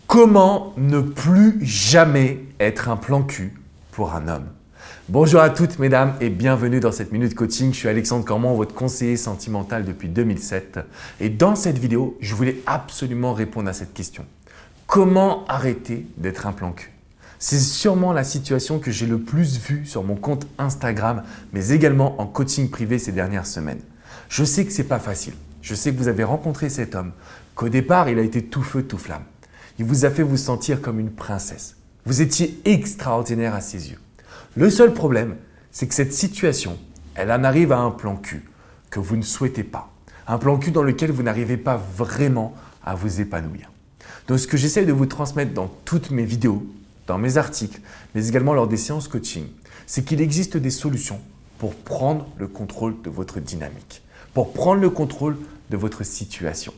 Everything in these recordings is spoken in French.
Comment ne plus jamais être un plan cul pour un homme? Bonjour à toutes mesdames et bienvenue dans cette Minute Coaching. Je suis Alexandre Cormon, votre conseiller sentimental depuis 2007. Et dans cette vidéo, je voulais absolument répondre à cette question. Comment arrêter d'être un plan cul? C'est sûrement la situation que j'ai le plus vue sur mon compte Instagram, mais également en coaching privé ces dernières semaines. Je sais que ce n'est pas facile. Je sais que vous avez rencontré cet homme, qu'au départ, il a été tout feu, tout flamme. Il vous a fait vous sentir comme une princesse. Vous étiez extraordinaire à ses yeux. Le seul problème, c'est que cette situation, elle en arrive à un plan cul que vous ne souhaitez pas. Un plan cul dans lequel vous n'arrivez pas vraiment à vous épanouir. Donc ce que j'essaie de vous transmettre dans toutes mes vidéos, dans mes articles, mais également lors des séances coaching, c'est qu'il existe des solutions pour prendre le contrôle de votre dynamique, pour prendre le contrôle de votre situation.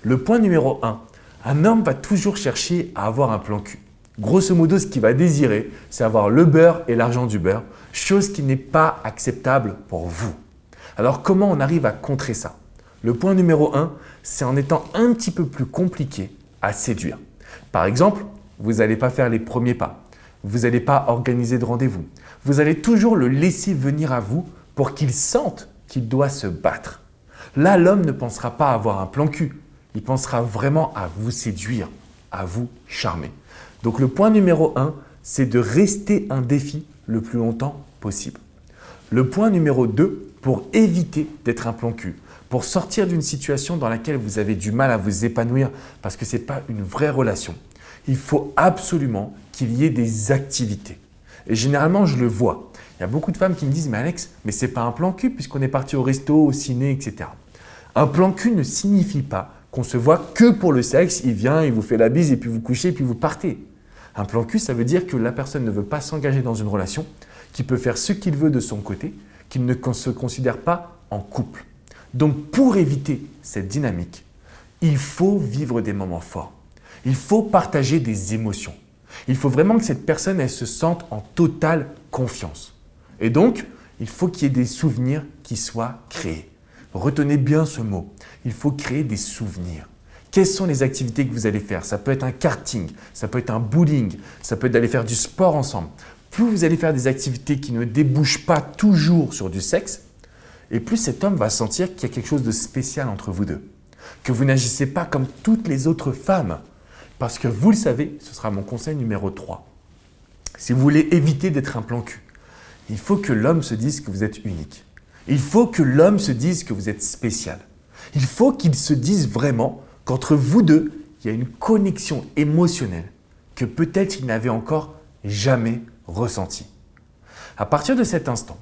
Le point numéro 1, un homme va toujours chercher à avoir un plan cul. Grosso modo, ce qu'il va désirer, c'est avoir le beurre et l'argent du beurre, chose qui n'est pas acceptable pour vous. Alors comment on arrive à contrer ça? Le point numéro 1, c'est en étant un petit peu plus compliqué à séduire. Par exemple, vous n'allez pas faire les premiers pas, vous n'allez pas organiser de rendez-vous, vous allez toujours le laisser venir à vous pour qu'il sente qu'il doit se battre. Là, l'homme ne pensera pas avoir un plan cul. Il pensera vraiment à vous séduire, à vous charmer. Donc le point numéro 1, c'est de rester un défi le plus longtemps possible. Le point numéro 2, pour éviter d'être un plan cul, pour sortir d'une situation dans laquelle vous avez du mal à vous épanouir parce que ce n'est pas une vraie relation, il faut absolument qu'il y ait des activités. Et généralement, je le vois. Il y a beaucoup de femmes qui me disent « Mais Alex, mais ce n'est pas un plan cul puisqu'on est parti au resto, au ciné, etc. » Un plan cul ne signifie pas qu'on se voit que pour le sexe, il vient, il vous fait la bise et puis vous couchez et puis vous partez. Un plan cul, ça veut dire que la personne ne veut pas s'engager dans une relation, qu'il peut faire ce qu'il veut de son côté, qu'il ne se considère pas en couple. Donc pour éviter cette dynamique, il faut vivre des moments forts. Il faut partager des émotions. Il faut vraiment que cette personne elle se sente en totale confiance. Et donc, il faut qu'il y ait des souvenirs qui soient créés. Retenez bien ce mot. Il faut créer des souvenirs. Quelles sont les activités que vous allez faire? Ça peut être un karting, ça peut être un bowling, ça peut être d'aller faire du sport ensemble. Plus vous allez faire des activités qui ne débouchent pas toujours sur du sexe, et plus cet homme va sentir qu'il y a quelque chose de spécial entre vous deux. Que vous n'agissez pas comme toutes les autres femmes. Parce que vous le savez, ce sera mon conseil numéro 3. Si vous voulez éviter d'être un plan cul, il faut que l'homme se dise que vous êtes unique. Il faut que l'homme se dise que vous êtes spécial. Il faut qu'il se dise vraiment qu'entre vous deux, il y a une connexion émotionnelle que peut-être il n'avait encore jamais ressentie. À partir de cet instant,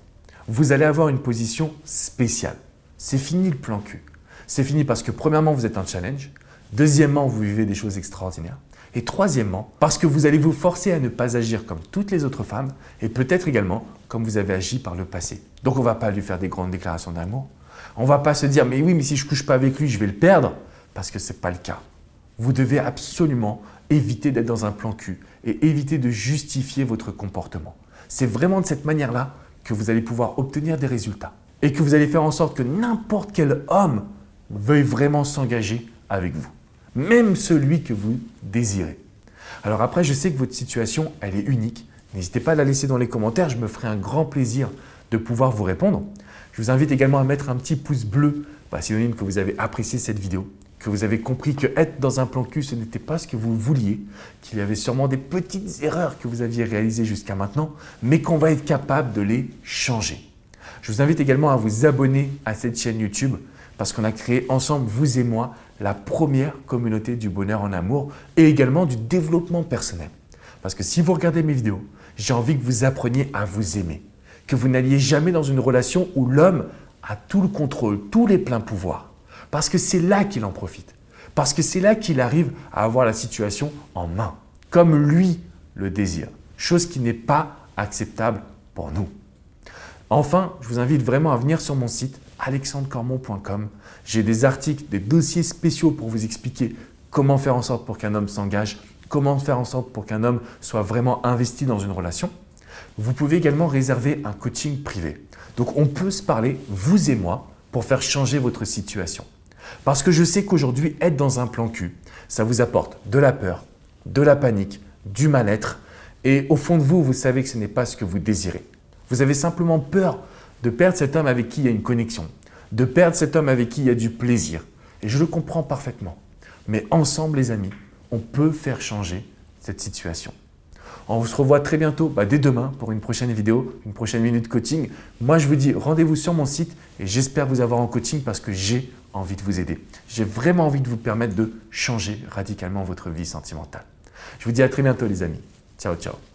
vous allez avoir une position spéciale. C'est fini le plan cul. C'est fini parce que premièrement, vous êtes un challenge. Deuxièmement, vous vivez des choses extraordinaires. Et troisièmement, parce que vous allez vous forcer à ne pas agir comme toutes les autres femmes et peut-être également comme vous avez agi par le passé. Donc on ne va pas lui faire des grandes déclarations d'amour. On ne va pas se dire « mais oui, mais si je ne couche pas avec lui, je vais le perdre » parce que ce n'est pas le cas. Vous devez absolument éviter d'être dans un plan cul et éviter de justifier votre comportement. C'est vraiment de cette manière-là que vous allez pouvoir obtenir des résultats et que vous allez faire en sorte que n'importe quel homme veuille vraiment s'engager avec vous. Même celui que vous désirez. Alors après, je sais que votre situation, elle est unique. N'hésitez pas à la laisser dans les commentaires, je me ferai un grand plaisir de pouvoir vous répondre. Je vous invite également à mettre un petit pouce bleu, synonyme que vous avez apprécié cette vidéo, que vous avez compris que être dans un plan cul, ce n'était pas ce que vous vouliez, qu'il y avait sûrement des petites erreurs que vous aviez réalisées jusqu'à maintenant, mais qu'on va être capable de les changer. Je vous invite également à vous abonner à cette chaîne YouTube parce qu'on a créé ensemble, vous et moi, la première communauté du bonheur en amour et également du développement personnel. Parce que si vous regardez mes vidéos, j'ai envie que vous appreniez à vous aimer, que vous n'alliez jamais dans une relation où l'homme a tout le contrôle, tous les pleins pouvoirs. Parce que c'est là qu'il en profite. Parce que c'est là qu'il arrive à avoir la situation en main, comme lui le désire. Chose qui n'est pas acceptable pour nous. Enfin, je vous invite vraiment à venir sur mon site alexandrecormon.com. J'ai des articles, des dossiers spéciaux pour vous expliquer comment faire en sorte pour qu'un homme s'engage, comment faire en sorte pour qu'un homme soit vraiment investi dans une relation. Vous pouvez également réserver un coaching privé. Donc, on peut se parler, vous et moi, pour faire changer votre situation. Parce que je sais qu'aujourd'hui, être dans un plan cul, ça vous apporte de la peur, de la panique, du mal-être. Et au fond de vous, vous savez que ce n'est pas ce que vous désirez. Vous avez simplement peur de perdre cet homme avec qui il y a une connexion, de perdre cet homme avec qui il y a du plaisir. Et je le comprends parfaitement. Mais ensemble, les amis, on peut faire changer cette situation. On se revoit très bientôt, dès demain, pour une prochaine vidéo, une prochaine minute coaching. Moi, je vous dis rendez-vous sur mon site et j'espère vous avoir en coaching parce que j'ai envie de vous aider. J'ai vraiment envie de vous permettre de changer radicalement votre vie sentimentale. Je vous dis à très bientôt, les amis. Ciao, ciao.